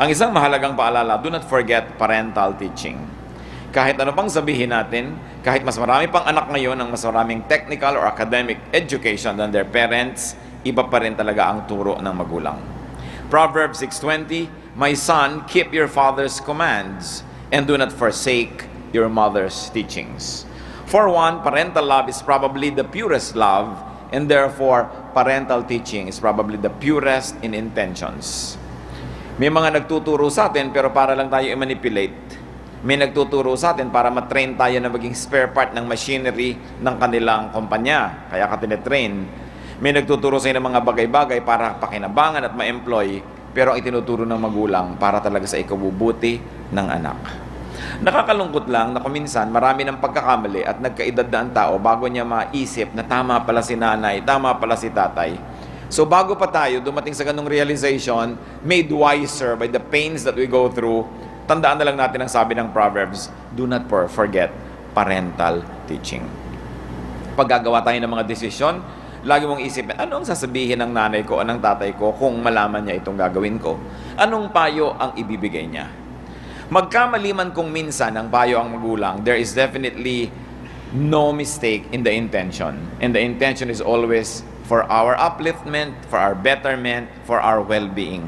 Ang isang mahalagang paalala, do not forget parental teaching. Kahit ano pang sabihin natin, kahit mas marami pang anak ngayon ang mas maraming technical or academic education than their parents, iba pa rin talaga ang turo ng magulang. Proverbs 6:20, "My son, keep your father's commands and do not forsake your mother's teachings." For one, parental love is probably the purest love, and therefore, parental teaching is probably the purest in intentions. May mga nagtuturo sa atin pero para lang tayo i-manipulate. May nagtuturo sa atin para matrain tayo na maging spare part ng machinery ng kanilang kumpanya. Kaya ka tinetrain. May nagtuturo sa ng mga bagay-bagay para pakinabangan at ma-employ. Pero ang itinuturo ng magulang para talaga sa ikabubuti ng anak. Nakakalungkot lang na kuminsan marami ng pagkakamali at nagkaedad na ang tao bago niya maisip na tama pala si nanay, tama pala si tatay. So bago pa tayo dumating sa ganung realization, made wiser by the pains that we go through, tandaan na lang natin ang sabi ng Proverbs, do not forget parental teaching. Pag gagawa tayo ng mga desisyon, lagi mong isipin, ano ang sasabihin ng nanay ko o ng tatay ko kung malaman niya itong gagawin ko? Anong payo ang ibibigay niya? Magkamali man kung minsan ang payo ang magulang, there is definitely no mistake in the intention. And the intention is always for our upliftment, for our betterment, for our well-being.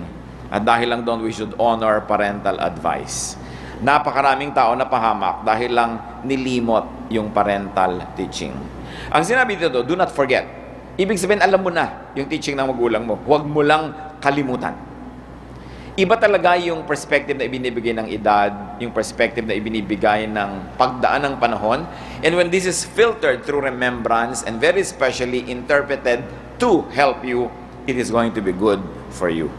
At dahil lang doon, we should honor parental advice. Napakaraming tao na pahamak dahil lang nilimot yung parental teaching. Ang sinabi dito, do not forget. Ibig sabihin, alam mo na yung teaching ng magulang mo. Huwag mo lang kalimutan. Iba talaga yung perspective na ibinibigay ng edad, yung perspective na ibinibigay ng pagdaan ng panahon. And when this is filtered through remembrance and very specially interpreted to help you, it is going to be good for you.